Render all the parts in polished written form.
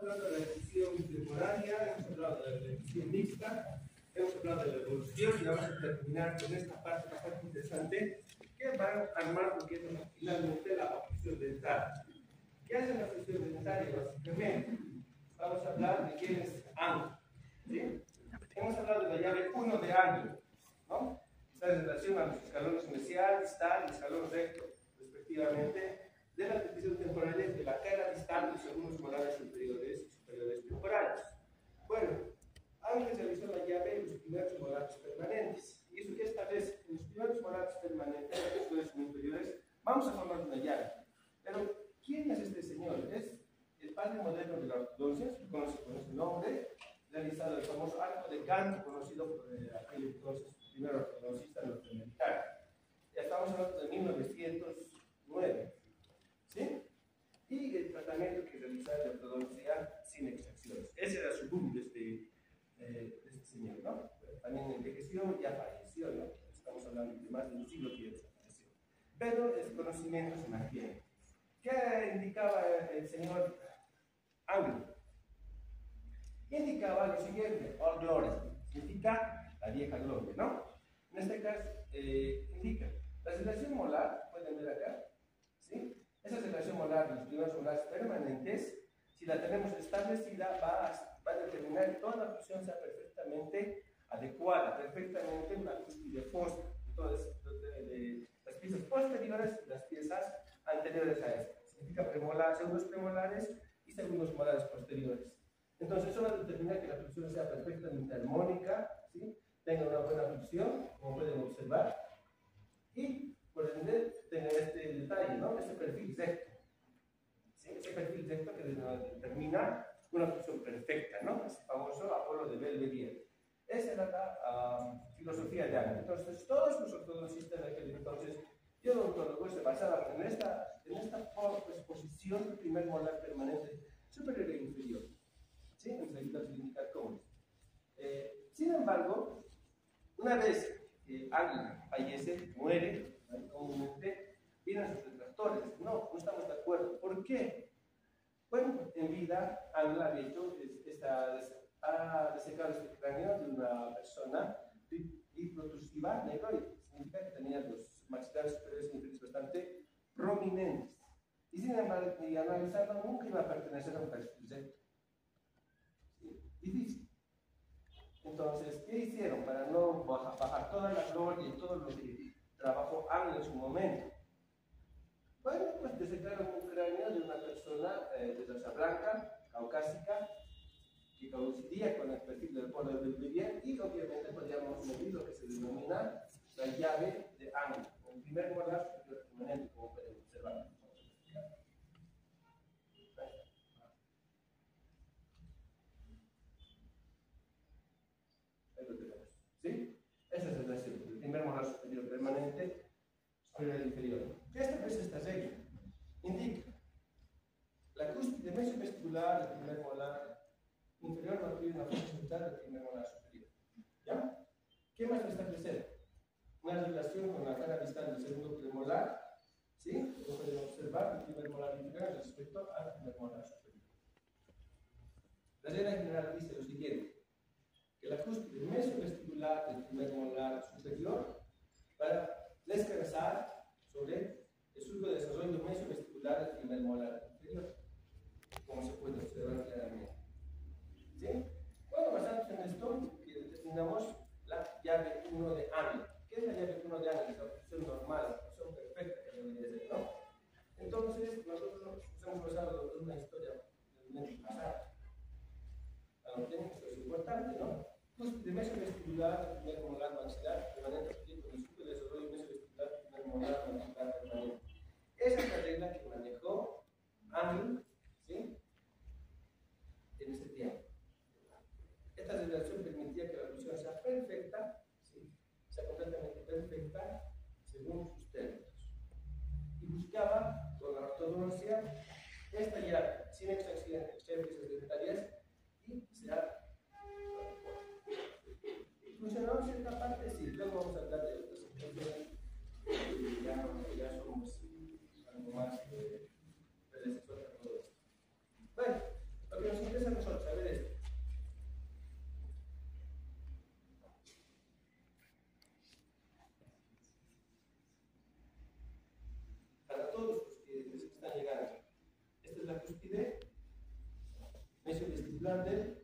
hablado de la elección temporaria, hemos hablado de la elección mixta, hemos hablado de la evolución y vamos a terminar con esta parte bastante interesante que va a armar lo que es finalmente la oclusión dental. ¿Qué hace la oclusión dentaria? Básicamente, vamos a hablar de quién es ángulo. ¿Sí? Hemos hablado de la llave 1 de ángulo, ¿no? Está en relación a los escalones inicial, distal y escalón recto, respectivamente, de las divisiones temporales de la cara distal de algunos molares superiores y superiores temporales. Bueno, Ángel realizó la llave en los primeros molares permanentes. Y eso que establece en los primeros molares permanentes, los inferiores, vamos a formar una llave. Pero, ¿quién es este señor? Es el padre moderno de la ortodoncia, se conoce con ese nombre, realizado el famoso arco de Gant, conocido por aquel entonces primer ortodoncista norteamericano. Ya estamos hablando de 1909. ¿Sí? Y el tratamiento que realizaba de ortodoncia sin extracciones. Ese era su boom de este señor, ¿no? También envejeció, ya falleció, ¿no? Estamos hablando de más de un siglo que ya desapareció. Pero el conocimiento se mantiene. ¿Qué indicaba el señor Ángulo? Indicaba lo siguiente: All Glory, significa la vieja gloria, ¿no? En este caso, indica la relación molar, pueden ver acá, ¿sí? Esa relación molar de los primeros molares permanentes, si la tenemos establecida, va a determinar que toda la función sea perfectamente adecuada, perfectamente una cúspide fosa, entonces, las piezas posteriores y las piezas anteriores a esta. Significa premolar, segundos premolares y segundos molares posteriores. Entonces, eso va a determinar que la función sea perfectamente armónica, ¿sí? Tenga una buena función, como pueden observar, y por ende tenga este detalle, ¿no? Este perfil recto. ¿Sí? Ese perfil recto que determina una función perfecta, ¿no? Es el famoso Apolo de Belvedere. Esa era la filosofía de Ángulo. Entonces, todos los ortodoncistas de aquel entonces y odontólogos se basaban en esta posición del primer molar permanente superior e inferior. ¿Sí? Enseguida les voy a indicar cómo es. Sin embargo, una vez que alguien fallece, muere, ¿no? Comúnmente vienen sus detractores. No estamos de acuerdo. ¿Por qué? Bueno, en vida, Ángel había hecho ha desecado este cráneo de una persona hipotusiva negroide. Significa que tenía los maxilares superiores e inferiores bastante prominentes. Y sin embargo, y analizarlo, nunca iba a pertenecer a un perfil recto. ¿Sí? Difícil. Entonces, ¿qué hicieron para no bajar toda la gloria y todo lo que trabajó Ángel en su momento? Bueno, pues desecaron un cráneo de una persona de raza blanca, caucásica, que coincidía con el perfil del Apolo de Belvedere, y obviamente podríamos medir lo que se denomina la llave de Ángel, el primer molar superior permanente, como pueden observar. Ahí lo tenemos. ¿Sí? Esa es la relación, el primer molar superior permanente, superior al inferior. ¿Qué establece esta regla? Indica la cúspide mesovestibular del primer molar inferior va a tener una fosa central del primer molar superior. ¿Ya? ¿Qué más va a establecer? Una relación con la cara distal del segundo premolar, ¿sí? Como pueden observar, el primer molar inferior respecto al primer molar superior. La regla general dice lo siguiente: que la cúspide mesovestibular del primer molar superior va a descansar sobre el surco de desarrollo mesovestibular del primer molar inferior, como se puede observar claramente. ¿Sí? Bueno, basándonos en esto, que determinamos la llave 1 de Ángel. ¿Qué es la llave 1 de Ángel? La función normal, la función perfecta que debería ser, ¿no? Entonces, nosotros nos hemos basado en una historia del mes pasado. Esto es importante, ¿no? Cúspide mesovestibular del primer molar maxilar permanente con el surco de desarrollo mesovestibular del primer molar maxilar permanente. Esa es la regla que manejó Ángel, ¿sí? En ese tiempo. Esta relación permitía que la función sea perfecta, ¿sí? Sea completamente perfecta según sus términos. Y buscaba con la ortodoncia esta llave, sin extracciones dentarias, y sea funcionaba en cierta parte, sí. Luego vamos a hablar de otras situaciones y ya somos algo más predecesor de todo esto. Bueno, lo que nos interesa vestibular del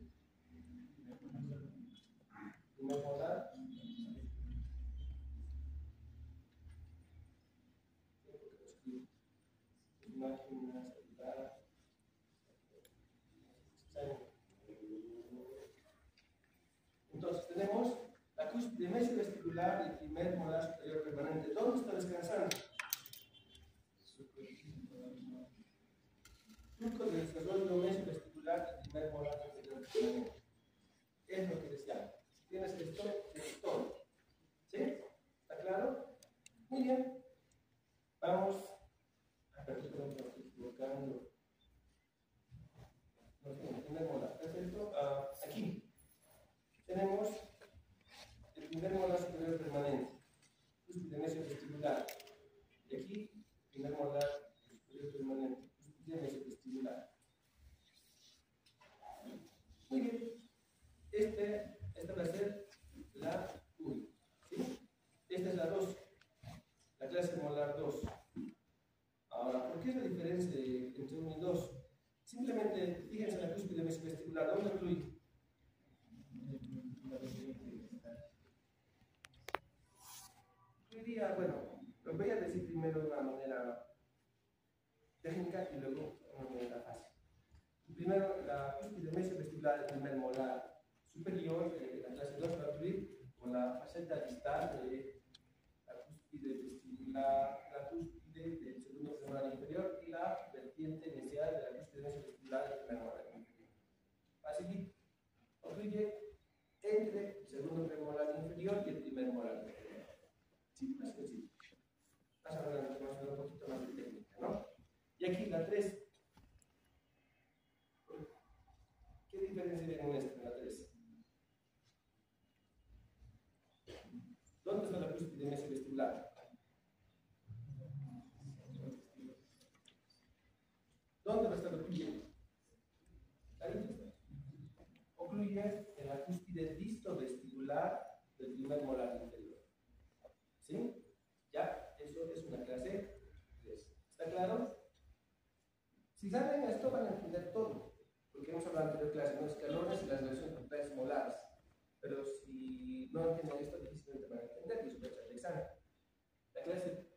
primer molar. Entonces tenemos la cúspide mesovestibular del primer molar superior permanente. ¿Dónde está descansando? Surco del desarrollo mesovestibular del primer molar superior permanente. Es lo que decíamos. Si tienes esto, es todo. ¿Sí? ¿Está claro? Muy bien. Vamos a ver si podemos equivocando. El primer molar. Perfecto. Aquí tenemos el primer molar superior permanente, cúspide mesovestibular. Y aquí, el primer molar superior permanente, cúspide mesovestibular. Muy bien. Esta va a ser la 1. ¿Sí? Esta es la 2. La clase molar 2. Ahora, ¿por qué es la diferencia entre 1 y 2? Simplemente, fíjense en la cúspide mesovestibular. ¿Dónde fluye? Fluiría, bueno, lo voy a decir primero de una manera técnica y luego de una manera fácil. Primero, la cúspide mesovestibular del primer molar superior, la clase 2, va a fluir con la faceta distal de la cúspide vestibular, la cúspide del segundo premolar inferior y la vertiente inicial de la cúspide mesovestibular del primer molar inferior. Así fluye entre el segundo premolar inferior y el primer molar inferior. Sí, más sencillo. Vamos a hablar un poquito más de técnica, ¿no? Y aquí la 3. ¿Qué diferencia hay en esta, en la 3? ¿Dónde está la cúspide mesovestibular? ¿Dónde va a estar ocluyendo? Ahí está. Ocluye en la cúspide distovestibular del primer molar inferior. ¿Sí? Ya, eso es una clase 3. ¿Está claro? Si saben esto, van a entender todo. Porque hemos hablado en anterior clase de los escalones y las relaciones con clases molares. Pero si no entienden esto, difícilmente van a entender y eso va a echar el examen. La clase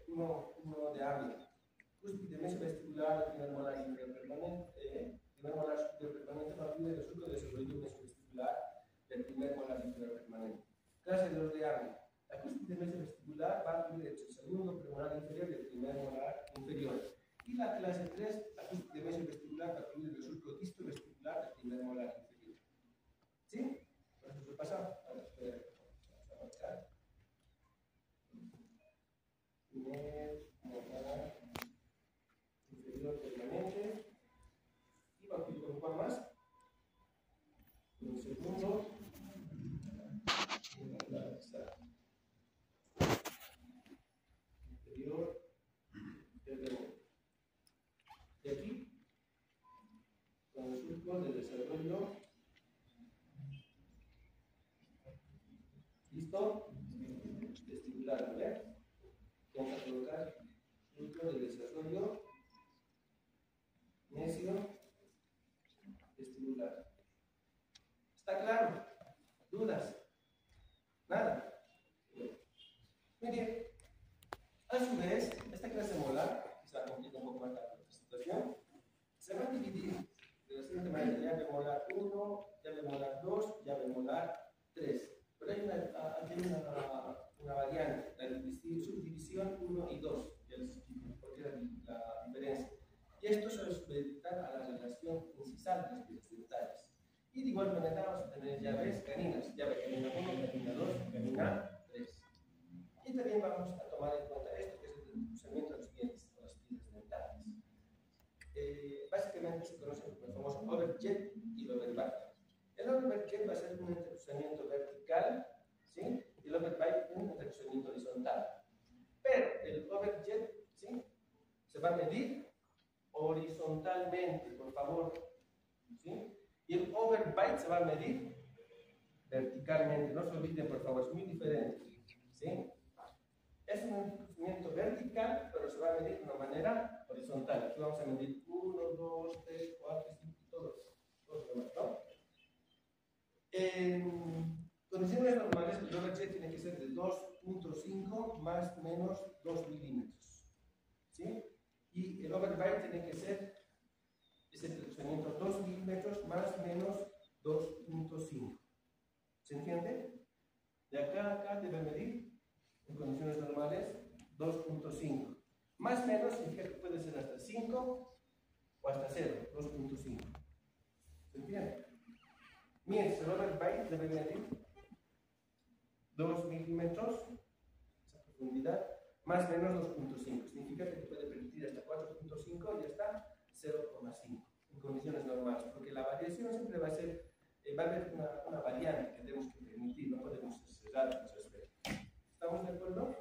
1 de habla. Cúspide mesovestibular del primer molar inferior permanente. Primer molar superior permanente a partir del surco de desarrollo mesovestibular del primer molar inferior permanente. Clase 2 de habla. La cúspide mesovestibular va a fluir entre el segundo premolar inferior y el primer molar inferior. Y la clase 3, la cúspide mesovestibular va a fluir del surco distovestibular del primer molar inferior. ¿Sí? Por eso se pasa. Vamos a marcar. Primer molar inferior permanente. Y va a fluir con cuál más. Con el segundo. Inferior permanente. Y aquí, con el surco de desarrollo. ¿Listo? Vestibular, ¿ver? Vamos a colocar surco de desarrollo mesio vestibular. ¿Está claro? ¿Dudas? ¿Nada? Muy bien. A su vez, esta clase molar, quizá complica un poco más la situación, se va a dividir de la siguiente manera: llave molar 1, llave molar 2, llave molar 3. Pero hay una variante, la subdivisión 1 y 2, ya les explico por qué la diferencia. Y esto se supedita a la relación incisal de las piezas dentales. Y de igual manera vamos a tener llaves caninas, llave canina 1, canina 2, canina 3. Y también vamos a tomar en cuenta esto, que es el desplazamiento de los dientes o las piezas dentales. Básicamente se conoce como el famoso overjet y el overbite. El overjet va a ser un entrecruzamiento vertical, ¿sí? Y el overbite un entrecruzamiento horizontal. Pero el overjet, ¿sí?, se va a medir horizontalmente, por favor, ¿sí? Y el overbite se va a medir verticalmente. No se olviden, por favor, es muy diferente, ¿sí? Es un entrecruzamiento vertical, pero se va a medir de una manera horizontal. Aquí vamos a medir 1, 2, 3, 4, 5, todos de en condiciones normales, el overjet tiene que ser de 2.5 más o menos 2 milímetros. ¿Sí? Y el overbite tiene que ser ese deslizamiento 2 milímetros más o menos 2.5. ¿Se entiende? De acá a acá debe medir, en condiciones normales, 2.5. Más o menos significa que puede ser hasta 5 o hasta 0, 2.5. ¿Se entiende? Mientras el overbite debe medir 2 milímetros, esa profundidad, más o menos 2.5. Significa que puede permitir hasta 4.5 y hasta 0,5 en condiciones normales, porque la variación siempre va a ser, va a haber una variante que tenemos que permitir, no podemos cerrar en ese aspecto. ¿Estamos de acuerdo?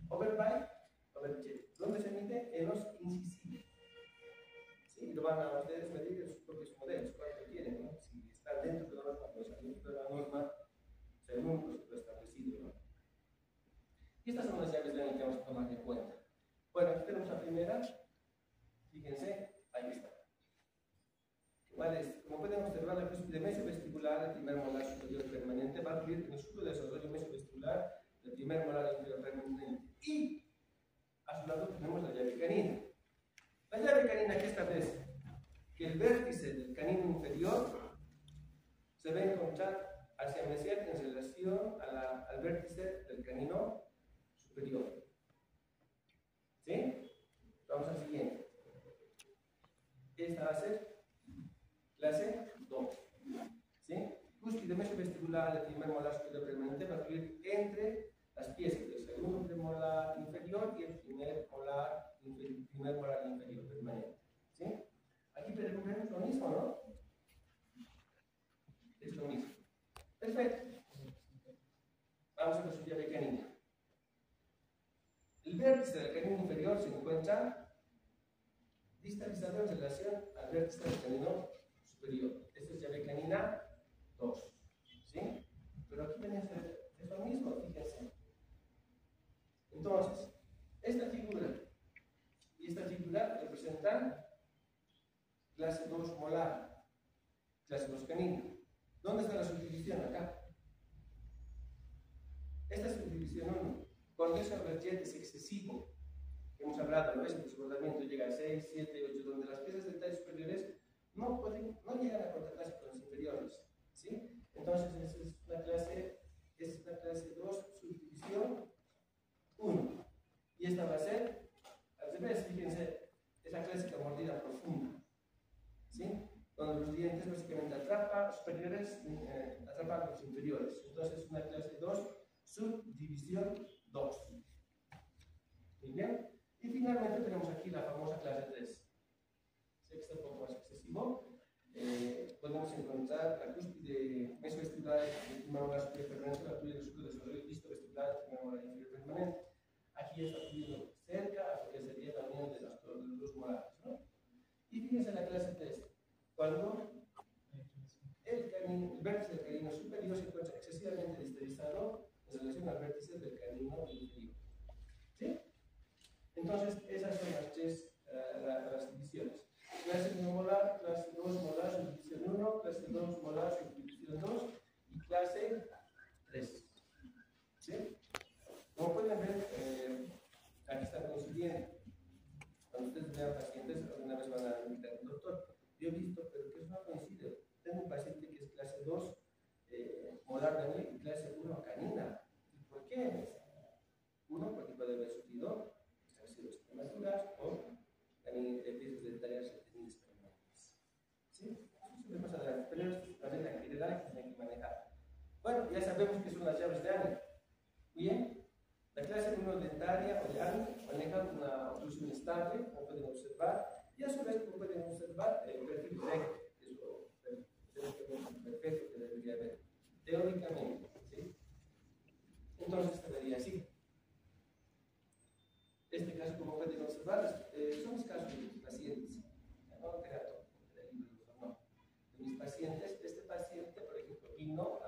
Overbite, overjet. ¿Dónde se mide? En los incisivos. ¿Sí? Lo van a ustedes medir en sus propios modelos, cuánto quieren, ¿no? Si están dentro de la norma, no están dentro de la norma, según lo establecido, ¿no? Y estas son las llaves de Dani que vamos a tomar en cuenta. Bueno, aquí tenemos la primera. Fíjense, ahí está. Vale, como pueden observar, la cúspide mesovestibular, el primer molar superior permanente, va a fluir en el subdesarrollo mesovestibular del primer molar inferior permanente. Y a su lado tenemos la llave canina. La llave canina que establece que el vértice del canino inferior se va a encontrar hacia Messier en relación al vértice del canino superior. ¿Sí? Vamos al siguiente. Esta va a ser clase 2. ¿Sí? Cúspide mesovestibular del primer molar superior permanente va a fluir entre las piezas del segundo premolar inferior y el primer molar inferior permanente. ¿Sí? Aquí tenemos lo mismo, ¿no? Es lo mismo. Perfecto. Vamos a ver su llave canina. El vértice del canino inferior se encuentra distalizado en relación al vértice del canino superior. Esta es llave canina 2. ¿Sí? Pero aquí viene a ser lo mismo, fíjense. Entonces, esta figura y esta figura representan clase 2 molar, clase 2 canina. ¿Dónde está la subdivisión? Acá. Esta es subdivisión 1. Cuando ese overjet es excesivo, hemos hablado, ¿no? El desbordamiento llega a 6, 7, 8, donde las piezas de tallos superiores no llegan a contactarse con los inferiores. ¿Sí? Entonces, esa es una clase 2, subdivisión 1. Y esta va a ser, al revés, fíjense, es la clásica mordida profunda. ¿Sí? Donde los dientes básicamente atrapan a los inferiores. Entonces, es una clase 2, subdivisión 2. Muy bien. Y finalmente tenemos aquí la famosa clase 3. Sé que está un poco más excesivo. Podemos encontrar la cúspide mesovestibular del primer molar superior permanente, la tuya del subdesarrollo distovestibular del primer molar inferior permanente. Aquí está fluyendo cerca a lo que sería la unión de los dos molares, ¿no? Y fíjense la clase 3. Cuando el vértice del canino superior se encuentra excesivamente distalizado en relación al vértice del canino inferior. ¿Sí? Entonces, esas son las divisiones. Clase 1 molar, clase 2 molar, subdivisión 1, clase 2 molar, subdivisión 2 y clase 3. ¿Sí? Como pueden ver, aquí están coincidiendo. Cuando ustedes vean pacientes, alguna vez van a invitar al doctor. Yo he visto, pero que eso no coincide. Tengo un paciente que es clase 2 molar Daniel y clase 1 canina. ¿Y por qué? Uno, porque puede haber sufrido extracciones prematuras o también piezas dentarias retenidas permanentes. ¿Sí? Eso es más adelante, pero esto es la regla general que tienen que manejar. Bueno, ya sabemos que son las llaves de Anne. Bien, la clase 1 dentaria o de Anne maneja una oclusión estable, como pueden observar, y a su vez, como pueden observar, el perfil recto, que es lo perfecto que debería haber, teóricamente. ¿Sí? Entonces, se vería así. Este caso, como pueden observar, son los casos de mis pacientes. No creato, no. De mis pacientes, este paciente, por ejemplo, vino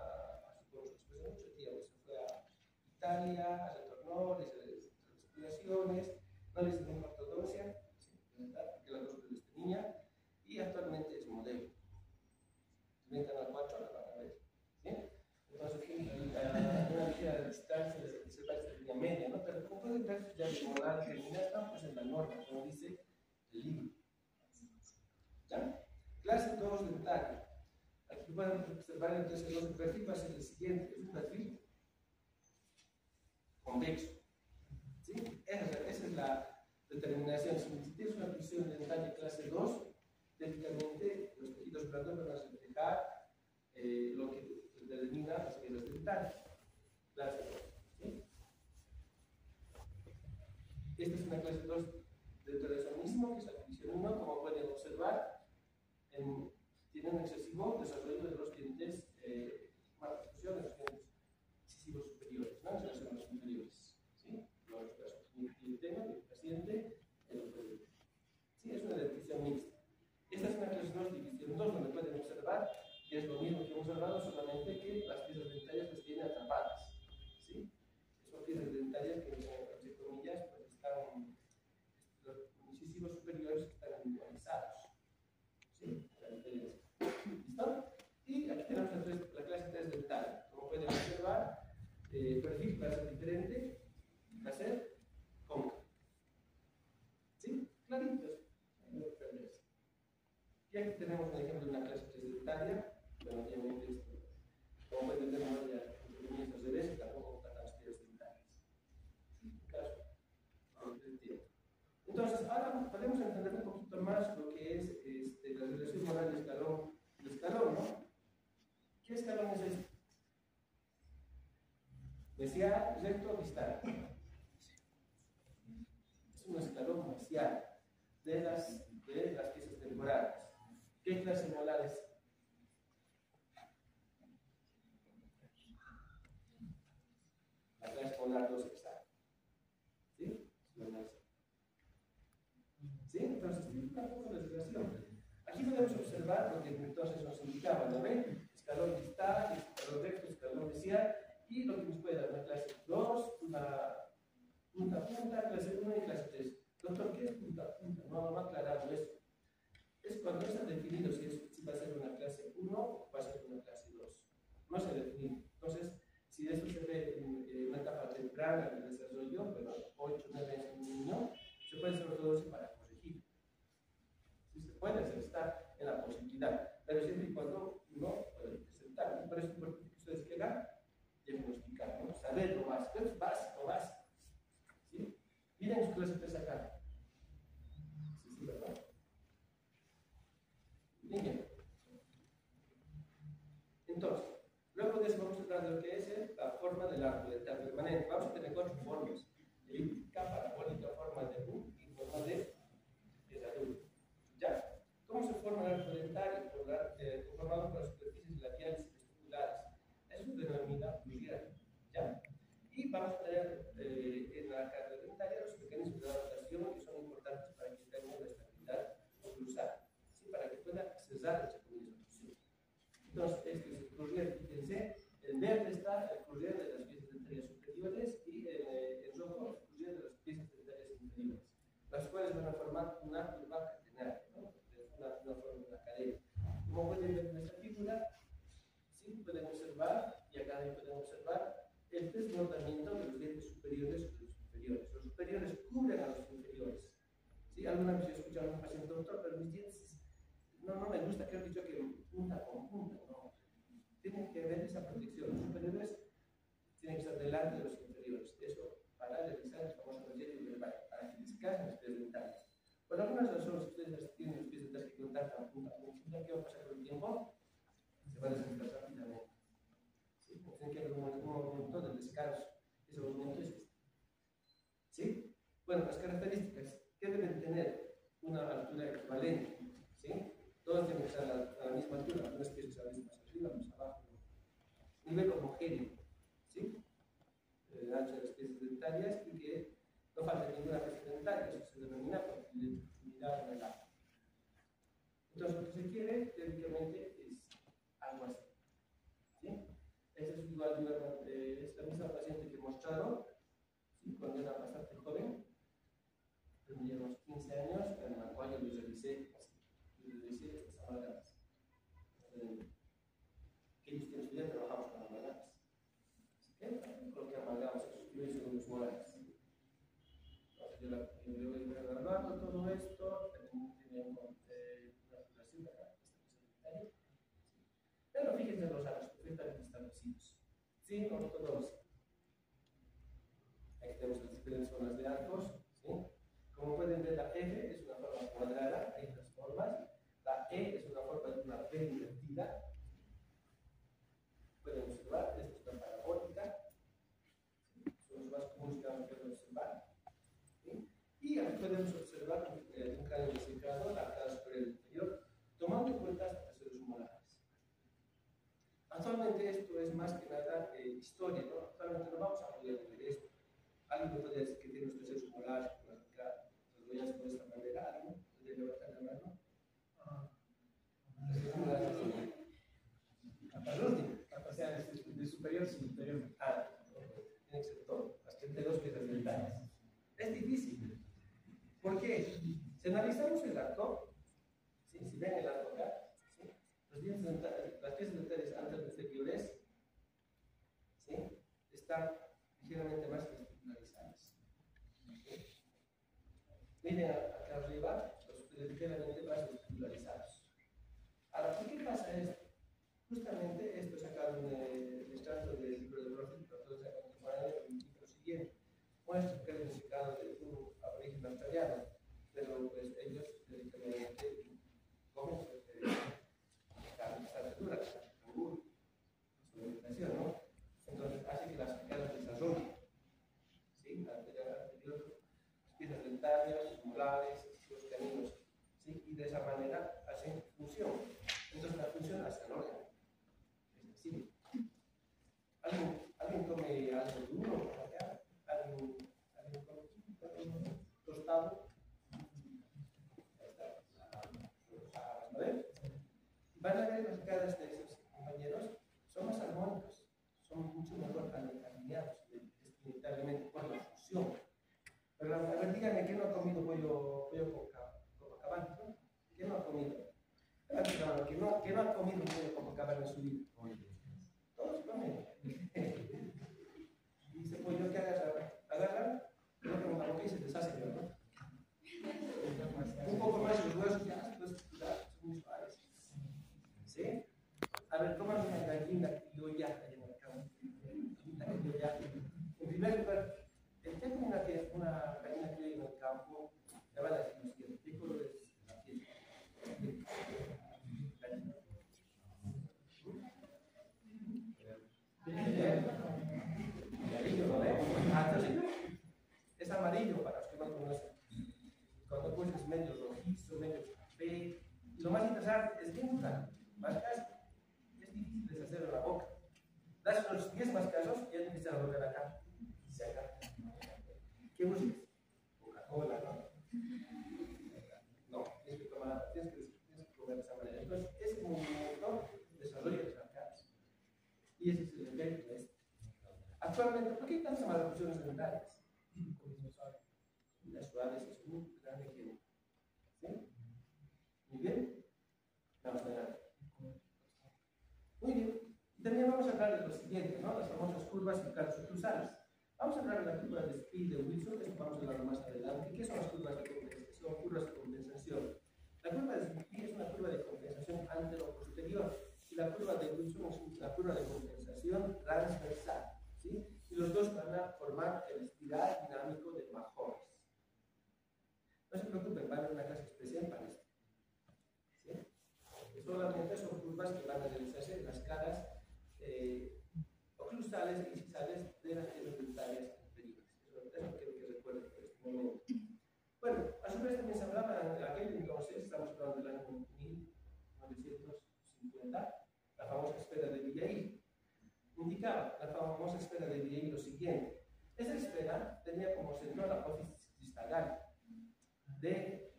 después de mucho tiempo, se fue a Italia, retornó, le hizo las exploraciones, no le hicieron ortodoncia, porque la dos les tenía, y actualmente es modelo. Si ven Canal 4, la van a ver. molar determinada, pues en la norma, como dice el libro. ¿Ya? Clase 2 dentaria. Aquí pueden observar entonces el perfil va a ser el siguiente, es un perfil convexo. ¿Sí? Esa es la determinación. Si tienes una presión dentaria clase 2, técnicamente los tejidos blandos van a reflejar lo que determina las piezas dentarias. Clase 2. ¿Sí? Esta es una clase 2 de telesomismo, que es la división 1, como pueden observar, tiene un excesivo desarrollo de los dientes, mala discusión de los dientes incisivos superiores, ¿no? En relación a los inferiores. ¿Sí? El tema del paciente, sí, es una división mixta. Esta es una clase 2, división 2, donde pueden observar que es lo mismo que hemos hablado, solamente que las piezas dentarias las tienen atrapadas. ¿Sí? Son piezas dentarias que, entre comillas, pues están, los incisivos superiores están individualizados. ¿Sí? La diferencia. ¿Listo? Y aquí tenemos la clase 3 dental. Como pueden observar, el perfil va a ser diferente, va a ser cóncavo. ¿Sí? Claritos. Y aquí tenemos un ejemplo de una clase 3 dentaria. Bueno, obviamente esto, como pueden ver, no hay comienzos de vez y tampoco tratan las piezas dentarias. Caso del tiempo. Entonces, ahora podemos entender un poquito más lo que es la relación molar de escalón, ¿no? ¿Qué escalón es este? Mesial, recto, distal. Es un escalón mesial de las piezas temporales. ¿Qué clase molar es? La clase molar 2 exacta. ¿Sí? ¿Sí? Entonces, tiene una poco de relación. Aquí podemos observar lo que entonces nos indicaba, ¿no ven? Escalón distal, escalón recto, escalón mesial, y lo que nos puede dar una clase 2, una punta, clase 1 y clase 3. Doctor, ¿qué es punta? No ha aclarado eso. Es cuando no se ha definido si va a ser una clase 1 o va a ser una clase 2. No se ha definido. Entonces, si esto se ve en una etapa temprana del desarrollo, bueno, 8 9 años en un niño, se puede hacer ortodoncia para corregir. Si se puede hacer, está en la posibilidad, pero siempre y cuando uno puede presentar. Y por eso es importante que ustedes quieran diagnosticar, ¿no? Saber lo básico, es básico. ¿Sí? Miren su clase 3 acá. Sí, ¿verdad? Bien. Entonces, luego de eso vamos a hablar de lo que es la forma del arco dental permanente. Vamos a tener 4 formas: elíptica, parabólica, forma de U y forma de adulto. ¿Ya? ¿Cómo se forma el arco dental? Conformado por las superficies labiales y vesticulares. Eso se denomina plurial. ¿Ya? Y vamos a tener en la carga dentaria los mecanismos de adaptación que son importantes para que tenga la estabilidad oclusal, ¿sí? Para que pueda cesar esa oclusión. Entonces, este es el plurial. Fíjense, en verde está el plurial de las piezas dentarias superiores y en rojo el plurial de las piezas dentarias inferiores, las cuales van a formar una curva catenaria, ¿no? Una forma de una cadena. Como pueden ver en esta figura, ¿sí? Pueden observar, y acá pueden observar el desbordamiento de los dientes superiores sobre los inferiores. Los superiores cubren a los inferiores. ¿Sí? Alguna vez he escuchado a un paciente: doctor, pero mis dientes no me gusta que han dicho que punta con punta. No. Tienen que ver esa protección. Los superiores tienen que estar delante de los inferiores. Eso para realizar el famoso proyecto verbal, para que descansen las piezas dentales. Por algunas razones, ustedes tienen los pies dentales que contactan punta con punta. ¿Qué va a pasar con el tiempo? Se va a desencajar rápidamente. ¿Sí? Tiene que haber un momento de descanso. Ese momento es este. ¿Sí? Bueno, las características que deben tener una altura equivalente. ¿Sí? Todos tienen que estar a la misma altura, algunas piezas a veces más arriba, más abajo. Nivel homogéneo. ¿Sí? El ancho de las piezas dentarias y que no falte ninguna pieza dentaria. Eso se denomina continuidad en el agua. Entonces, lo que se quiere teóricamente es algo así. ¿Sí? Esta es igual es la misma paciente que he mostrado, ¿sí? Cuando era bastante joven, tenía unos 15 años, en el cual yo les revisé estas amalgamas. Que ellos tienen su vida, trabajamos con amalgamas. ¿Sí? Con lo que amalgamos, esos que son los molares. reconocidos. ¿Sí? Ortodoxia. Aquí tenemos las diferentes formas de arcos. ¿Sí? Como pueden ver, la F es una forma cuadrada, hay otras formas. La E es una forma de una B invertida. Pueden observar, esta es una parabólica. Son los más comunes que vamos a poder observar. ¿Sí? Y aquí podemos observar un cráneo desecado, la cara superior y inferior, tomando en cuenta las terceros molares. Actualmente esto es más que nada historia, ¿no? Actualmente no vamos a poder ver esto. Alguien me puede decir que tiene los terceros molares, por acá, los voy a hacer de esta manera, ¿alguien puede levantar la mano? O sea, de superior a superior. Tiene que ser todo, las 32 piezas dentales. Es difícil. ¿Por qué? Si analizamos el arco, ¿sí? Si ven el arco acá, ¿sí? Las piezas dentales anteriores, ¿sí? Están ligeramente más vestibularizadas. ¿Sí? Miren acá arriba, los ligeramente más vestibularizados. Ahora, ¿por qué pasa esto? Justamente esto sacado del extracto del libro de Ortodoxia contemporánea y lo siguiente. Muestra que es el secado de un aborigen australiano, pero pues ellos directamente comen esta altura, canguro, su alimentación, ¿no? Entonces hace que las cadenas desarrollen, ¿sí? Anterior, piezas dentarias, molares, los caninos, ¿sí? Y de esa manera hacen función. Entonces la función hace el órgano. Sí. ¿Alguien come algo duro por acá? ¿Alguien come tostado? Van a ver las caras de esos compañeros, son más armónicos, son mucho mejor alineados espiritualmente por la función. Pero a ver, díganme, ¿quién no ha comido pollo Copacabana? ¿No? ¿Quién no ha comido? ¿Quién no ha comido pollo Copacabana en su vida? Todos comen. Y ese pollo que agarran, lo que en la boca y se deshace, ¿no? Un poco más los huesos ya, después son muy suaves. ¿Sí? A ver, coman una gallina criolla allá en la cama. Gallina criolla. En primer lugar, el que come una gallina criolla en el campo, le van a decir lo siguiente: ¿qué color es la piel? Amarillo, ¿no ve? Entonces, es amarillo para los que no conocen. Cuando pues es medio rojizo, medio café. Y lo más interesante es bien dura. Mascas, es difícil deshacerlo en la boca. Das los 10 mascasos y ya te empiezan a volver acá. Se acá. ¿Qué buscas? Coca-Cola, ¿no? No, tienes que comer de esa manera. Entonces, ese movimiento desarrolla las arcadas. Y ese es el efecto de esto. Actualmente, ¿por qué hay tantas malfuncciones dentales? Las suaves es un gran ejemplo. ¿Sí? Muy bien. Vamos adelante. Muy bien. Y también vamos a hablar de lo siguiente, ¿no? Las famosas curvas y casos cruzales. Vamos a hablar de la curva de Speed de Wilson, esto vamos a hablar más adelante. ¿Qué son las curvas de compensación? Son curvas de compensación. La curva de Speed es una curva de compensación antero-posterior y la curva de Wilson es una curva de compensación transversal. ¿Sí? Y los dos van a formar el espiral dinámico de Majors. No se preocupen, van a una clase especial para esto. ¿Sí? Solamente son curvas que van a realizarse en las caras oclusales y cisales de las piezas dentarias anteriores. Eso quiero que recuerden por este momento. Bueno, a su vez también se hablaba en aquel entonces, estamos hablando del año 1950, la famosa esfera de Villaí. Indicaba la famosa esfera de Villaí lo siguiente: esa esfera tenía como centro la apófisis cristal de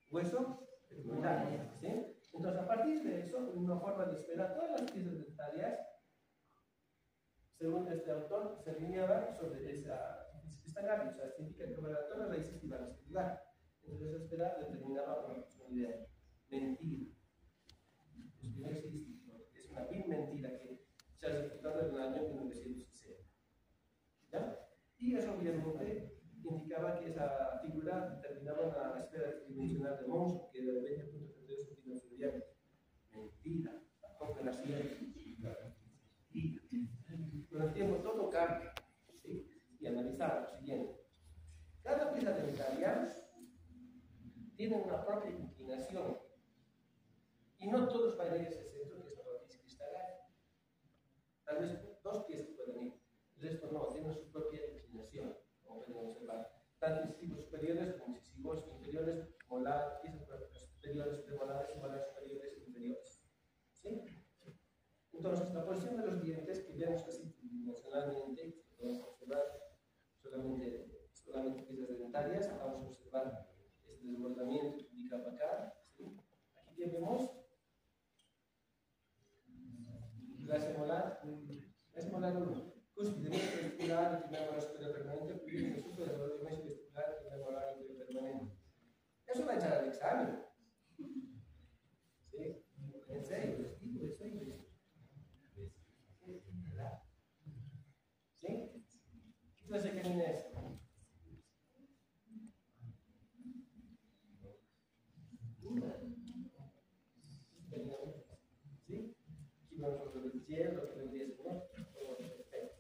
hueso pectoral, ¿sí? Entonces, a partir de eso, una forma de esfera, todas las piezas dentarias, según este autor, se alineaban sobre esa apófisis cristal, o sea, significa que todas las raíces iban a ese lugar. Entonces, esa esfera determinaba una funcionalidad. Mentira. Pues no existe, ¿no? Es una vil mentira que se ha ejecutado en el año 1960. ¿Ya? Y eso obviamente indicaba que esa figura determinaba una esfera tridimensional de Monson, que era de 20.32 centímetros de diámetro. Mentira, tampoco la siguiente. Mentira. con el tiempo todo cambia, ¿sí? Y analizar lo siguiente. Cada pieza dentaria tiene una propia inclinación y no todos van a ir a ese centro que es la raíz cristalina. Tal vez dos piezas pueden ir, el resto no, tienen su propia inclinación, como pueden observar. Tanto incisivos superiores como incisivos inferiores, molar, piezas superiores, premolares, molares superiores e inferiores. ¿Sí? Entonces, la posición de los dientes que vemos así tridimensionalmente, podemos observar solamente piezas dentarias, vamos a observar este desbordamiento que indica acá. ¿Sí? Aquí que vemos clase molar, es molar 1, cúspide vestibular, el primer molar superior permanente, el supo del dolor vestibular, el primer molar inferior permanente. Eso va a echar al examen. ¿Sí? En serio, les digo, eso es. ¿Sí? ¿Qué clase de canina es? ¿Sí? Aquí vamos a ver el cielo, lo que vendría a ser, ¿no? Perfecto.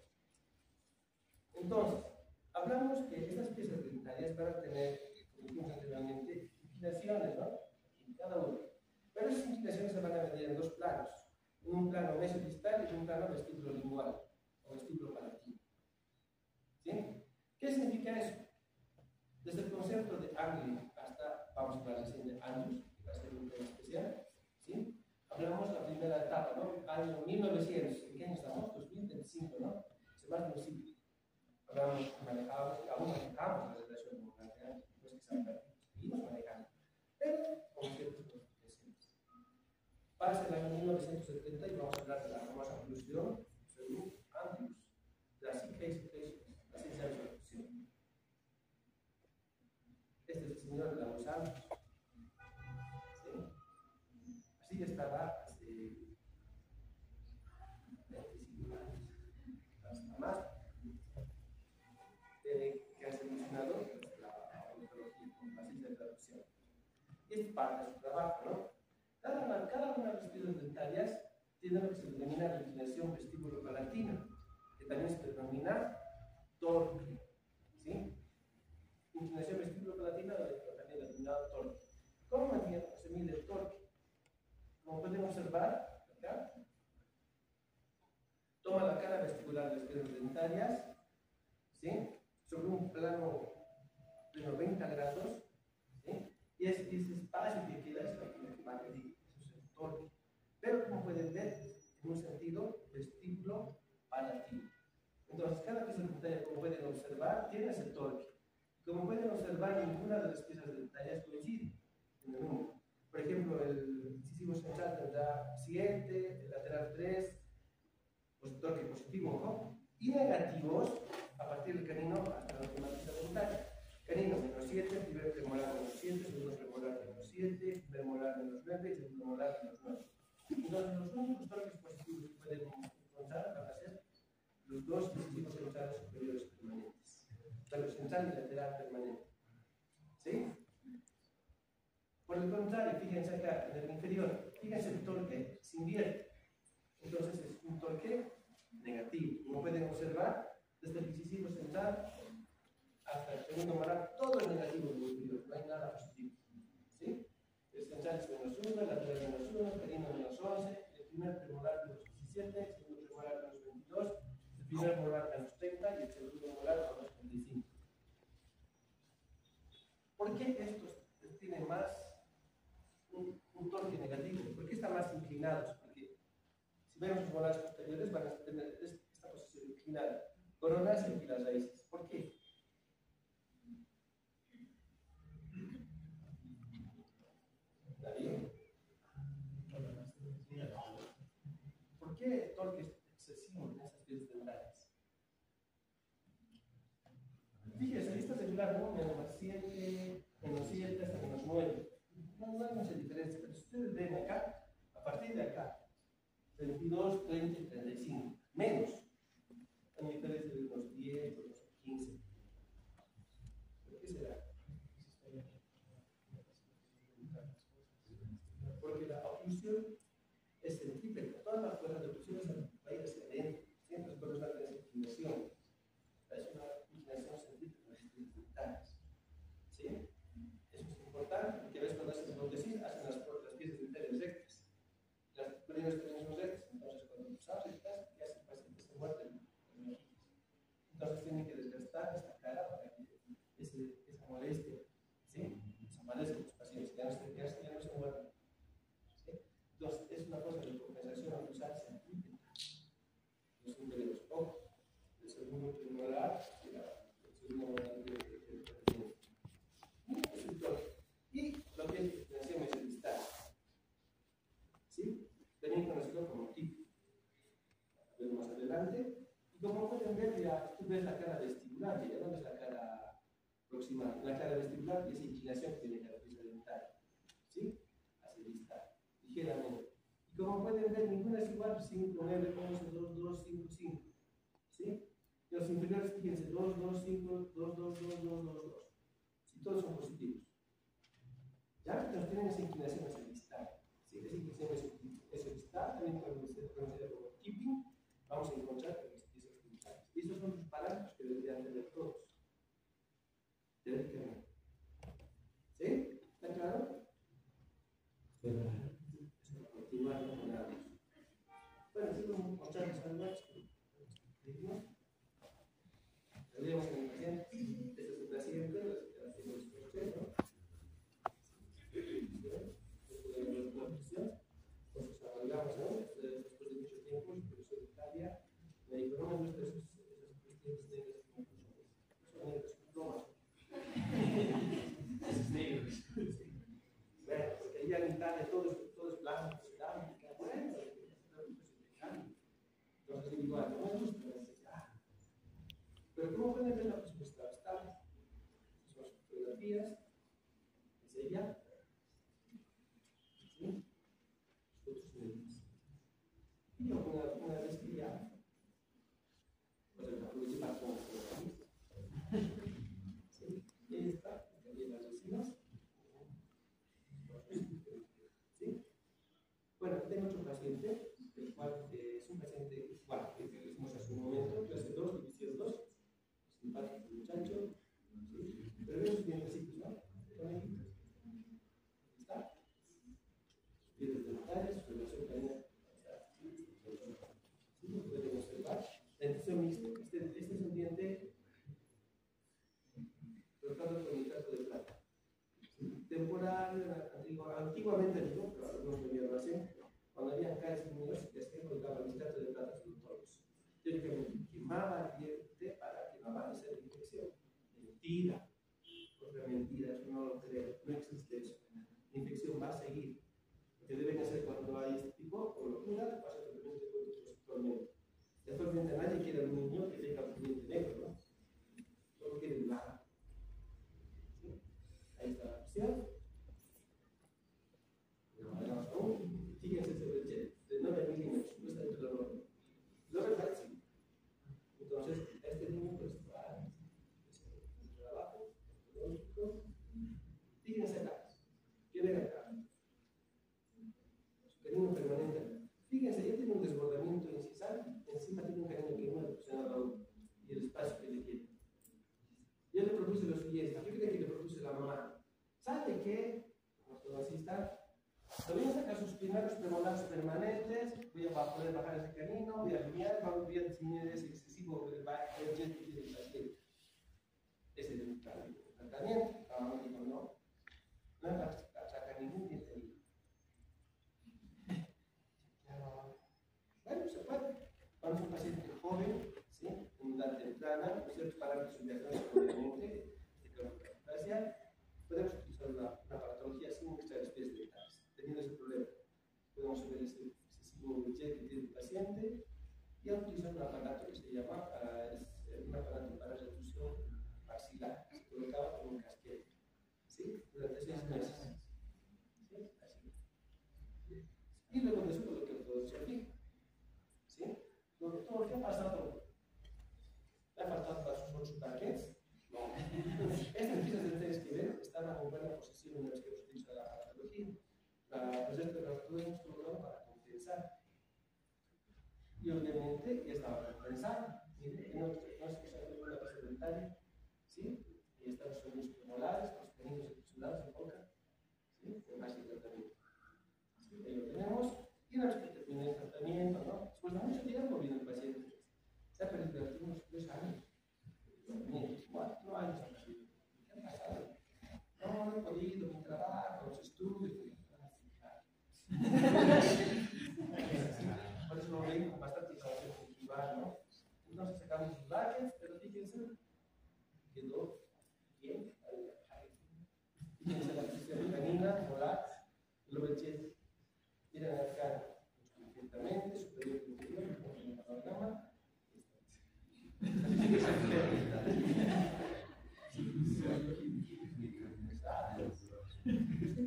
Entonces, hablamos que estas piezas dentarias van a tener, como dijimos anteriormente, inclinaciones, ¿no? En cada uno. Pero esas inclinaciones se van a medir en dos planos. En un plano mesodistal y en un plano vestíbulo lingual o vestíbulo palatino. ¿Sí? ¿Qué significa eso? Desde el concepto de ángulo hasta, vamos a hablar recién de años, que va a ser un tema especial. ¿Sí? Hablamos de la primera etapa, ¿no? Año 1900, ¿en qué año estamos? 2025, ¿no? Se va a un siglo. Hablamos, aún manejamos la relación monetaria, no es que sea perfecto, seguimos manejando, pero con ciertas modificaciones. Pasa el año 1970 y vamos a hablar de la famosa evolución según Andrews, de la CK la ciencia de la evolución. Este es el señor de la Lausanne. ¿Sí? Así estaba hace 25 años, hasta más, que ha evolucionado la ontología, la ciencia de la evolución. Y es parte de su trabajo, ¿no? Cada una de las piezas dentarias tiene lo que se denomina la inclinación vestíbulo-palatina, que también se denomina torque. ¿Sí? Inclinación vestíbulo-palatina, también denominado torque. ¿Cómo se mide el torque? Como pueden observar, acá, toma la cara vestibular de las piezas dentarias, ¿sí? Sobre un plano de 90 grados, ¿sí? Y ese espacio que queda es lo que va a medir, eso es el torque. Pero como pueden ver, en un sentido vestíbulo palatino. Entonces, cada pieza dentaria, como pueden observar, tiene ese torque. Como pueden observar, ninguna de las piezas dentarias coincide en el número. Por ejemplo, el incisivo central tendrá 7, el lateral 3, pues torque positivo, ¿no? Y negativos a partir del canino hasta la última pieza dentaria. Canino menos 7, primer premolar menos 7, segundo premolar menos 7, primer molar menos 9 y segundo molar menos 9. Entonces, los únicos torques positivos que pueden encontrar van a ser los dos incisivos centrales superiores permanentes. Pero central y lateral permanente. ¿Sí? Por el contrario, fíjense acá, en el inferior, fíjense el torque se invierte. Entonces es un torque negativo. Como pueden observar, desde el incisivo central hasta el segundo molar, todo es negativo en el inferior, no hay nada positivo. ¿Sí? El central es menos 1, el lateral menos 1, el canino menos 11, el primer premolar menos 17, el segundo premolar menos 22, el primer molar menos 30 y el segundo molar menos 35. ¿Por qué estos tienen más un torque negativo? ¿Por qué están más inclinados? Porque si vemos los molares posteriores van a tener esta posición inclinada, coronas y aquí las raíces. ¿Por qué? ¿Nadie? ¿Por qué el torque es excesivo en esas piezas dentarias? Fíjense, esta celular, ¿no? Menos 7, menos 7 hasta menos 9. No hay mucha diferencia, pero si ustedes ven acá, a partir de acá, 22, 30 y 35, menos. Hay diferencia de unos 10, unos 15. ¿Por qué será? Porque la oclusión es centrípeta. Todas las fuerzas de oclusión van a ir hacia adentro. Siempre se puede usar inferiores también son rectas, entonces cuando los aprietas, ¿qué hace el paciente? Se muerde las mejillas. Entonces tiene que desgastar esta cara para que esa molestia, ¿sí? Desaparezca los pacientes, ya no se muerden. ¿Sí? Entonces es una cosa de compensación al usarse aquí, los inferiores. Ojo, el segundo premolar y el segundo molar del paciente. Y lo que es diferenciación es el distal, ¿sí? También conocido como TIP. A ver más adelante. Y como pueden ver, ya tú ves la cara vestibular, ya no ves la cara proximal. La cara vestibular es inclinación que tiene la pieza dental, ¿sí? Hacia el distal, ligeramente. Y como pueden ver, ninguna es igual: 5, 9, 11, 2, 2, 5, 5. ¿Sí? Y los inferiores, fíjense: 2, 2, 5, 2, 2, 2, 2, 2, 2. Si todos son positivos. Ya entonces tienen esa inclinación hacia el distal. ¿Sí? Esa inclinación hacia el distal, también conocida como tipping, vamos a encontrar en piezas dentales. Y esos son los parámetros que deberían tener todos. Teóricamente. ¿Sí? ¿Está claro? Sí. Eso va a continuar con nada más. Bueno, así vamos a encontrar los almas. Tendríamos en el paciente, este es el paciente, hacemos el proceso. Entonces avalgamos, ¿no? Después de mucho tiempo, el profesor de Italia me dijo: no me gustan esas cuestiones negras y conclusiones. Son negras, son esos negros. Bueno, porque allá en Italia todo es blanco, cerámica, bueno, entonces digo: no me gusta. Pero ¿cómo pueden ver la presupuestada? Estas son sus fotografías, es ella. ¿Sí? Y una vez que ya, pues aproveché para poner ¿sí? Y ahí está, también las vecinas. ¿Sí? Bueno, tengo otro paciente, el cual es un paciente igual, que hicimos hace un momento, clase 2, división 2, simpático muchacho, ¿sí? Pero ven sus dientecitos, ¿no? Conejitos. Ahí está. Piedras dentales, su relación canina. ¿Sí? Pueden observar. La dentición mixta. Este es un diente tratado con nitrato de plata. Temporal, antiguamente digo, pero algunos lo vieron así. Cuando habían caries inmunológicas, que colocaban nitrato de plata sobre todos. Teóricamente quemaba el diente para que no avance la infección. Mentira. Otra mentira, eso no lo creo. No existe eso. La infección va a seguir. Lo que deben hacer cuando hay este tipo, o lo pasa totalmente con el receptor negro. Actualmente nadie quiere a un niño que tenga un diente negro, ¿no? Solo quiere blanco. ¿Sí? Ahí está la opción. Vamos aún. Fíjense sobre el jet de 9 milímetros, no está dentro de la norma. Lo verdad, sí. Entonces, este niño pues va en el trabajo, lógico. Fíjense acá. ¿Qué ven acá? Su canino permanente. Fíjense, ya tiene un desbordamiento incisal, encima tiene un canino que no le funciona aún, y el espacio que le queda. Ya le produce lo siguiente. ¿Qué cree que le produce la mamá? ¿Sabe qué? Así está. Le voy a sacar sus primeros premolares permanentes, voy a poder bajar ese canino, voy a alinear, voy a disminuir ese excesivo jet que tiene el paciente. Ese es el tratamiento. La mamá dijo: no saca ningún diente ahí. Bueno, se puede. Cuando es un paciente joven, ¿sí? En edad temprana, ciertos parámetros de diagnóstico, obviamente, de cronoplasia, podemos utilizar una patología sin extraer especies dentales. Teniendo ese problema, podemos ver ese excesivo jet que tiene el paciente y utilizar un aparato que se llama un aparato para reducción maxilar, que se colocaba con un casquete, ¿sí? Durante 6 meses. ¿Sí? Así. Y luego de eso, lo que podemos servir. ¿Sí? Todo, ¿qué ha pasado? ¿Le ha faltado para sus 8 targets? No. Estas piezas dentales que ven están a muy buena posición una vez que se utiliza la patología. El resto de las dudas hemos colocado para compensar. Y obviamente ya estaba compensado. Miren, no se usa ninguna pieza dentaria. ¿Sí? Y están los sonidos premolares, los caninos encapsulados en boca. ¿Sí? En base al tratamiento. ¿Sí? Ahí lo tenemos. Y una vez que termine tratamiento, ¿no? Después de mucho tiempo viene el paciente. Ya perdido unos 3 años. 4 años. ¿Qué ha pasado? No, no he podido, mi trabajo, los estudios. Por eso lo veis con bastante información cultivar, ¿no? Entonces sacamos sus brackets, pero fíjense, quedó bien. Fíjense la posición canina, molar, lo ven. Miren acá, completamente, superior y inferior, con el panorama.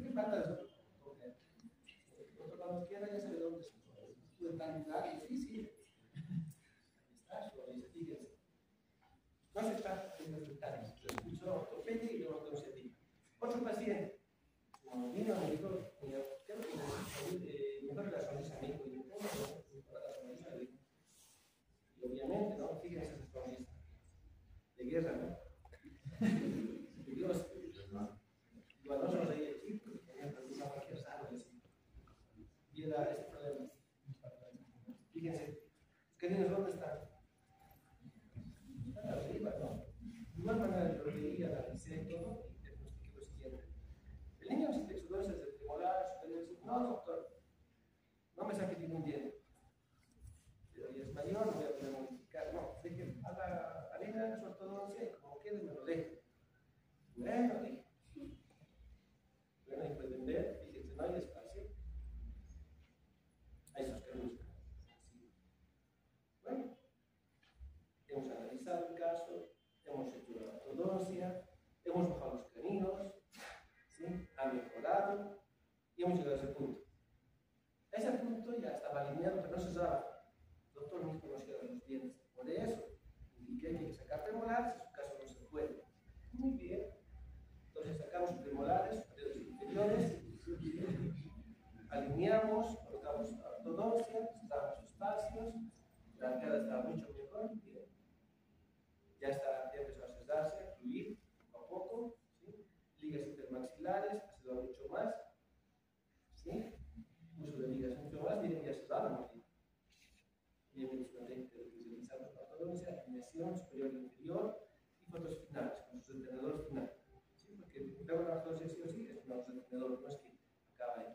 ¿Qué falta de eso? Cuando quiera ya sabe dónde se puede tan claro, sí. Ahí está, fíjense. No se está en los detalles. Escuchó ortopedia y luego ortodoncia. Otro paciente, como vino a médico, creo que mejor la sonrisa médico y mejor la sonrisa médico. Y obviamente, ¿no? Fíjense esa sonrisa de guerra, ¿no? Dios, cuando no sonreía el chico, tenía una cualquier sano, y era este problema. Fíjense, ¿qué niños dónde están? Están arriba, ¿no? De igual manera, yo leí, analicé todo y diagnostiqué lo siguiente. El niño sin textudosis es el premolar, superior, dice, no, doctor, no me saque ningún diente. Pero ya es mayor, no voy a poder modificar. No, deje a la niña su ortodoncia y como quede me lo deje. Bueno, dije. Bueno, ahí pueden ver, fíjense, no hay espacio. Hay sus canudos. Bueno, hemos analizado el caso, hemos hecho la ortodoncia, hemos bajado los caninos, ¿sí? Ha mejorado y hemos llegado a ese punto. Ese punto ya estaba alineado, pero no se usaba. El doctor no conocía los dientes. Por eso, indiqué que hay que sacar premolares, en su caso no se puede. Muy bien. Entonces sacamos premolares, superiores e inferiores, alineamos, colocamos la ortodoncia, cerramos espacios, la arcada está mucho mejor, bien. Ya empezó a cerrarse, a fluir poco a poco, ¿sí? Ligas intermaxilares, ha cerrado mucho más, ¿sí? Uso de ligas mucho más, miren, ya cerrado, bien, utilizamos la ortodoncia, alineación superior e inferior y fotos finales, con sus detenedores finales, ¿sí? Porque luego la ortodoncia sí o sí es un detenedor, no es que acaba ahí,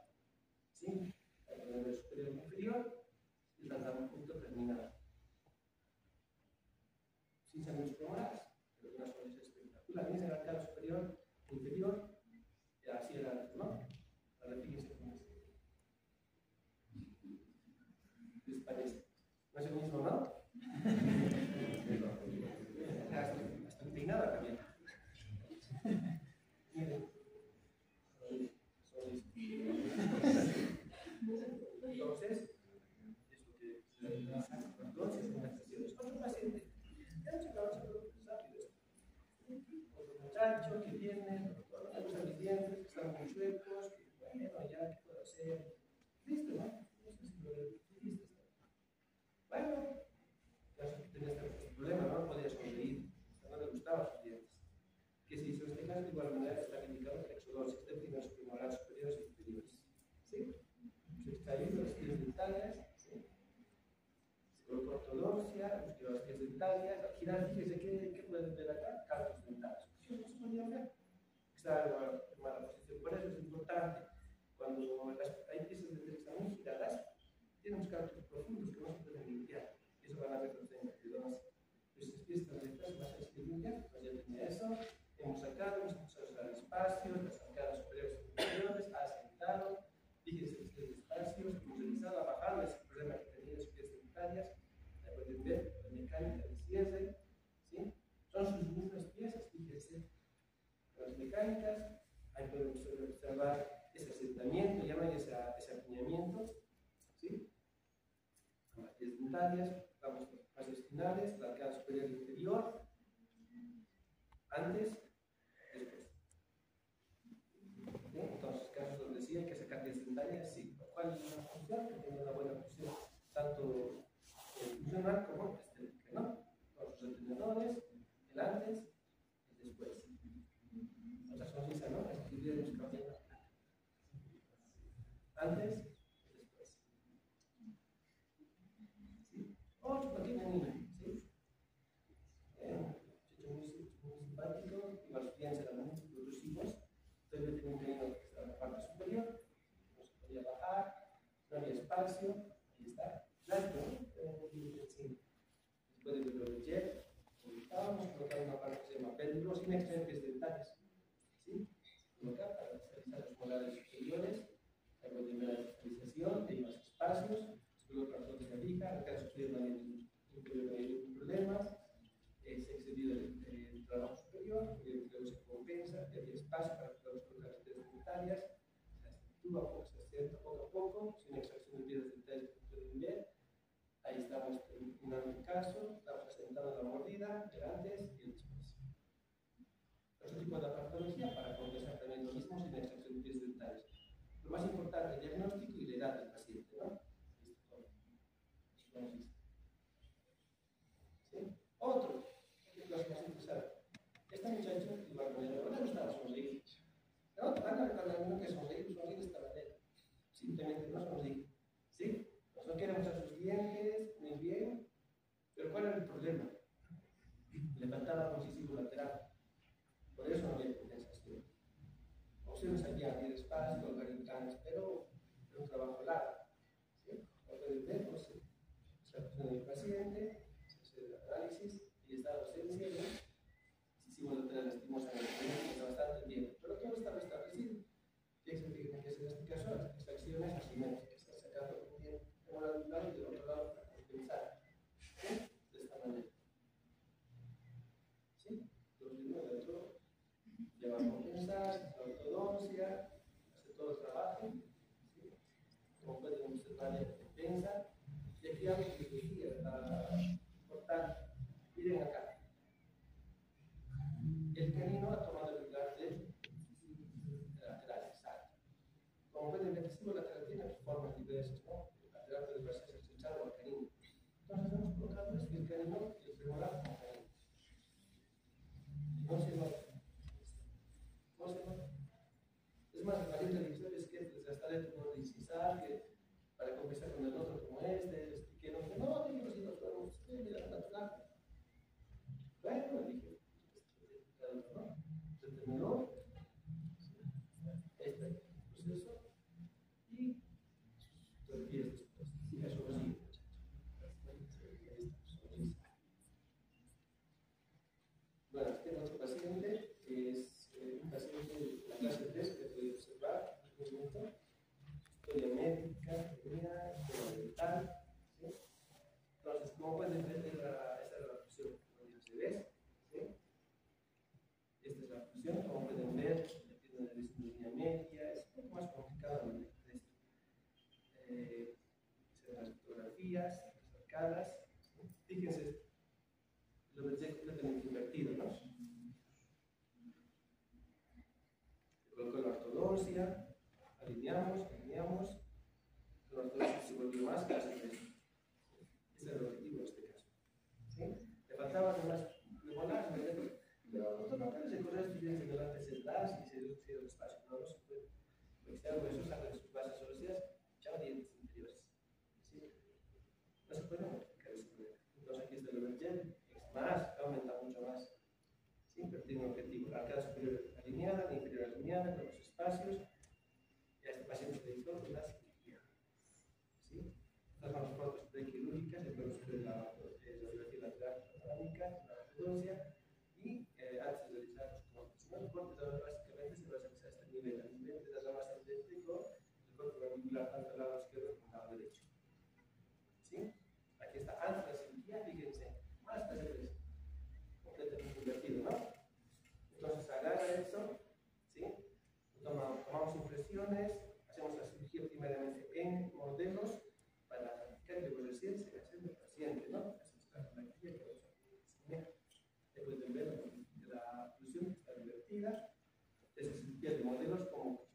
¿sí? El detenedor superior e inferior y tratamos punto terminado. Sin salir premolares, pero una sonrisa espectacular. Miren el arcado superior e inferior, y así era antes, ¿no? Ahora fíjense cómo es. ¿Les parece? ¿No es el mismo, no? Hasta empinada también. Miren. Entonces, es lo que se realiza entonces en las sesiones. Otro paciente, ya nos acabamos de hacer rápido. Otro muchacho que viene, doctor, me gustan mis dientes, que están muy chuecos, que bueno, ya, ¿qué puedo hacer? Listo, ¿no? No sé si lo listo. Bueno, ya sé que tenía este problema, no podía sonreír, no le gustaban sus dientes. ¿Qué se hizo en este caso? De igual manera está indicado la exodosis de primeros premolares superiores e inferiores. ¿Sí? Se extraído las piezas dentales, ¿sí? Se colocó ortodoncia, busqué las piezas dentales, al girar, fíjese ¿qué pueden ver acá? Cantos dentales. ¿Sí no se podían ver? Está en mala posición. Por eso es importante, cuando hay piezas dentales que están muy giradas, tienen unos cantos profundos que no se pueden limpiar. Eso van a ver los de ortodoncia. Esas piezas dentales más fáciles de limpiar, pues ya tenía eso. Hemos sacado, hemos empezado a usar espacios, las arcadas superiores e inferiores, ha sentado. Fíjense los espacios, hemos revisado, ha bajado ese problema que tenía de sus piezas dentarias. La pueden ver, la mecánica de cierre, ¿sí? Son sus mismas piezas, fíjense. Las mecánicas, ahí podemos observar ese asentamiento, ya no hay ese apiñamiento, ¿sí? Con las piezas dentarias, vamos con las fases finales, la arcada superior e inferior, antes, después. ¿Sí? Entonces, casos donde sí hay que sacar piezas dentarias, sí. ¿Cuál es una función? Que tiene una buena función, tanto funcional como estética, ¿no? Con sus detenedores, el antes, el después. Otra sonrisa, ¿no? Escribiremos cambiando. Antes, después. casos, se coloca la prótesis fija, el caso superior no hay ningún problema, se ha excedido el trabajo superior, luego se compensa, y hay espacio para colocar las piedras dentarias, se estructura, se acerca poco a poco, sin extracción de piedras dentarias que pueden ver. Ahí estamos terminando el caso, estamos asentando la mordida, el antes y el después. Otro tipo de patología para compensar también lo mismo sin extracción de piedras dentarias. Lo más importante, el diagnóstico y la edad del paciente, ¿no? ¿Sí? Otro, los pacientes saben. Este muchacho, igual que no le gustaba sonreír. No, van a recordar que sonreír de esta manera. Simplemente no sonreír. ¿Sí? Pues no quiere mostrar sus dientes, muy bien. Pero ¿cuál era el problema? Le faltaba muchísimo lateral. Por eso no había compensación. Opciones aquí a ir despacio, colgar en canas, pero es un trabajo largo. ¿Sí? Como pueden ver, pues, se observa el paciente, se hace el análisis y está la ausencia de incisivo lateral lastimosamente, está bastante bien. Pero todo está restablecido. ¿Qué significa que es en este caso? Las extracciones asimétricas, está sacando un diente de un lado y del otro lado para compensar. ¿Sí? De esta manera. ¿Sí? Lo primero de otro lleva a compensar, la ortodoncia, hace todo el trabajo. ¿Sí? Como pueden observar, ya compensa. Y aquí algo que decía, importante. Miren acá. El canino ha tomado el lugar del lateral, exacto. Como pueden ver, el símbolo lateral tiene formas diversas, ¿no? El lateral puede parecer estrechado al canino. Entonces hemos colocado esto, el canino y el premolar como canino. No se nota. No se nota. Es más, el paciente le dice, es que desde hasta el no de incisar, que para compensar con el otro como este, que no, déjenlo si nos podemos, mira, natural. Bueno, le dije, ¿no? Se terminó este proceso y te refieres después. Y eso lo sigue. Bueno, este otro paciente es un paciente de la clase 3 que podéis observar en este momento. Historia médica, tenía, historia dental. ¿Sí? Entonces, como pueden ver, esta es la función donde se ve. ¿Sí? Esta es la función, como pueden ver, la pierna de línea media, es un poco más complicado manejar esto. Las fotografías, las arcadas. Fíjense, lo pensé completamente invertido, ¿no? Coloco la ortodoncia, alineamos, la ortodoncia se volvió más casi. Ese es el objetivo en este caso. ¿Sí? Le faltaba además de volar, pero no puede recorrer sus dientes delante hacia atrás y se reduce el espacio. No se puede. Lo que se hago eso, saca de sus bases óseas, chao dientes interiores. ¿Sí? No se puede modificar ese problema. Entonces aquí está el overgel, más, aumenta mucho más. ¿Sí? Pero tiene un objetivo. La arcada superior alineada, la inferior alineada, con los espacios. Y a este paciente se le hizo una cirugía. ¿Sí? Estas son las fotos prequirúrgicas, el cuerpo superior de la radiografía lateral panorámica, la ortodoncia, y antes de realizar los cortes. Los cortes ahora básicamente se va a realizar a este nivel, al nivel de la rama ascendente con el corte mandibular tanto al lado izquierdo como al lado derecho. ¿Sí? Aquí está antes de la cirugía, fíjense, más pacientes, completamente invertido, ¿no? Entonces agarra eso, ¿sí? Tomamos impresiones, hacemos la cirugía primeramente en modelos para practicar y luego recién se hace el paciente, ¿no? Esa es la guía que vamos a enseñar. Después de ver la oclusión que está invertida, esa cirugía de modelos, como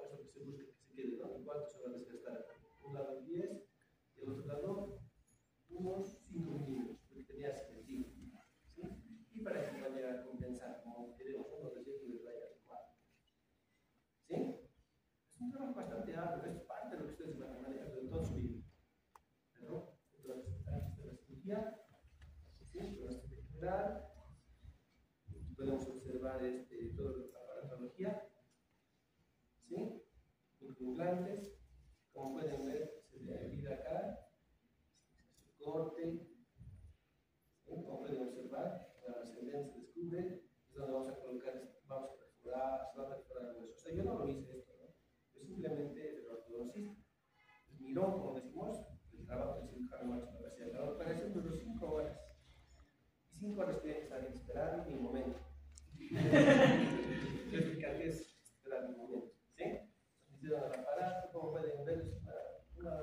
es lo que se busca que se quede, ¿no? En cuánto se va a desgastar. Un lado 10 y el otro lado unos 5 milímetros, porque tenía sentido. ¿Sí? Y para que vaya a compensar, como queremos, unos recién de raya adecuada. ¿Sí? Es un trabajo bastante amplio, es parte de lo que ustedes van a manejar de todo su vida. ¿No? Entonces, aquí está la cirugía, ¿sí? Con este pectoral. Podemos observar toda la aparatología, ¿sí? Implantes, como pueden ver, se divide acá, se corte, ¿sí? Como pueden observar, la ascendencia se descubre, es donde vamos a colocar, vamos a perforar, se va a perforar el hueso. O sea, yo no lo hice esto, ¿no? Yo simplemente el ortodoncista miró, como decimos, horas tienen que estar esperando mi momento. Quiero explicar qué es esperar mi momento. ¿Sí? Nos hicieron el aparato, como pueden ver, es una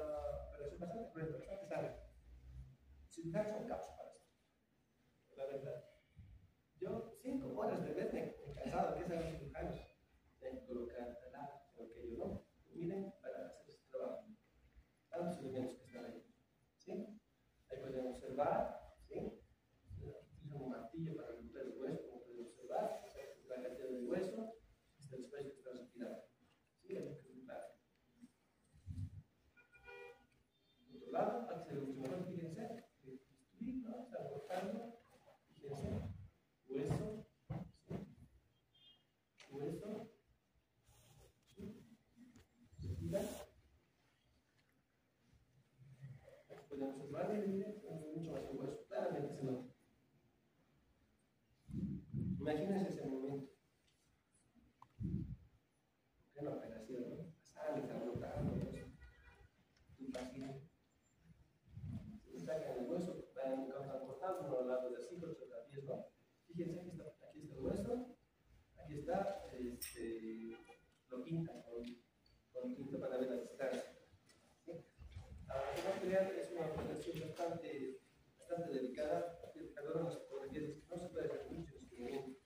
operación bastante cruenta, bastante sana. Sin dar son caos para esto. La verdad. Yo 5 horas de verme cansado, que es a los cirujanos. Tengo que colocar talado, tengo que yo no. Miren, para hacer este trabajo. Tantos elementos que están ahí. ¿Sí? Ahí pueden observar. ¿Sí? Utilizo un martillo para romper el hueso, como pueden observar. La cantidad del hueso, este es el espacio que está respirando. ¿Sí? Hay que observar. Por otro lado, para que se lo mejor, fíjense. ¿No? Están cortando. Fíjense. Hueso. ¿Sí? Hueso. ¿Sí? Respira. Podemos observar, miren, mucho más el hueso. Claramente se nota. Imagínense ese momento. ¿Qué una operación, no? La sangre está brotando, un paciente. Se sacan el hueso, van cortando uno al lado de 5, otro de 10, ¿no? Fíjense, aquí está el hueso, aquí está, lo pintan con tinta para ver la distancia. ¿Sí? No crean, es una operación bastante delicada, porque cada uno de las fotografías no se puede hacer mucho en este momento.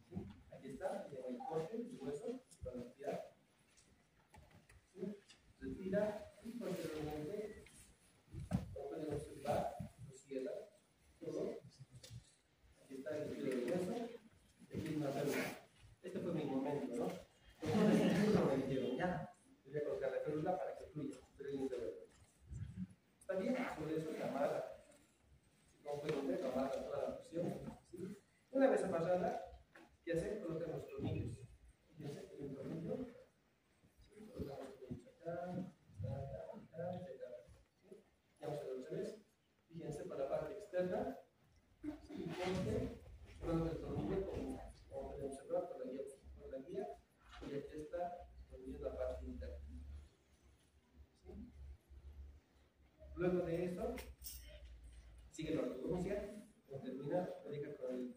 ¿Sí? Aquí está, y en el corte, el hueso, se va a retirar. ¿Sí? Retira y posteriormente, como pueden observar, lo cierra todo. Aquí está el retiro del hueso, y aquí una célula. Este fue mi momento, ¿no? Entonces, me dijeron, ya, voy a colocar la célula para que fluya. Está bien, sobre eso se amarra. Como pueden ver, amarra toda la presión. ¿Sí? Una vez amarrada, ¿qué hacen? Colocan los tornillos. Fíjense que hay un tornillo. ¿Sí? Colocamos los tornillos acá, acá. ¿Sí? Vamos a ver otra vez. Fíjense para la parte externa. ¿Sí? Fíjense, ponemos el tornillo como pueden observar por la guía. Y aquí está el tornillo en la parte interna. ¿Sí? Luego de eso, sigue la ortodoncia, termina con el.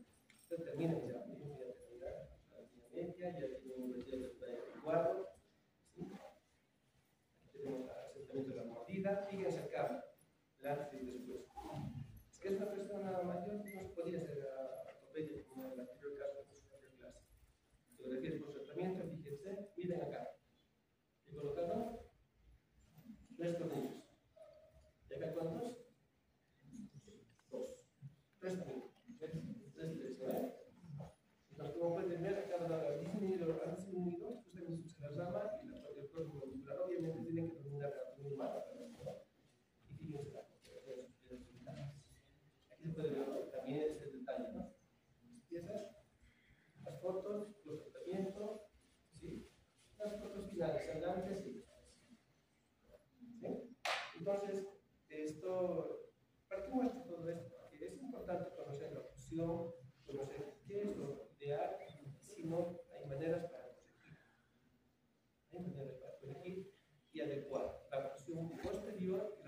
Termina ya, la media, ya tiene un retiro del 44. ¿Sí? Aquí tenemos el asentamiento de la mordida. Fíjense acá, el antes y después. Es que es una persona mayor, no se podía hacer ortopedia como en el anterior caso de su clase. Fotografías por tratamiento, fíjense, miren acá. ¿Qué colocaron? 3 tornillos. ¿Y acá cuántos? 2. 3 tornillos. 3, ¿eh? Entonces, como pueden ver, acá han disminuido, justamente se las rama y la parte del cuerpo muscular. Obviamente tienen que dominar la anatomía humana para esto. Y fíjense la aquí se puede ver también ese detalle, ¿no? Las piezas, las fotos, los tratamientos, ¿sí? Las fotos finales, antes y después. ¿Sí? Entonces, ¿para qué muestro todo esto? Porque es importante conocer la función, conocer qué es lo ideal, si no hay maneras para corregir. Hay maneras para corregir y adecuar la función posterior y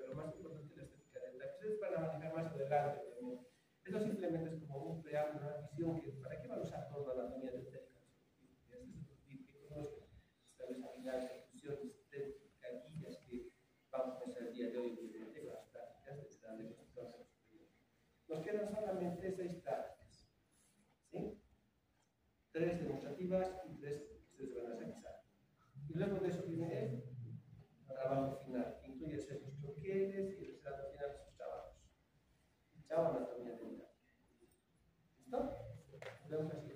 lo más importante, la estética dental. Ustedes van a manejar más adelante también. Eso simplemente es como un preámbulo, una visión que ¿para qué van a usar toda la anatomía dental? Que conozcan las habilidades, funciones, estéticas, guías que vamos a hacer el día de hoy, evidentemente, con las prácticas de esta diagnóstica superior. Nos quedan solamente 6 prácticas, ¿sí? 3 demostrativas y 3 que ustedes van a realizar. Y luego de eso viene el trabajo final, que incluye hacer los troqueles y el resultado final de sus trabajos. Chao, anatomía dental. ¿Listo? Nos vemos así.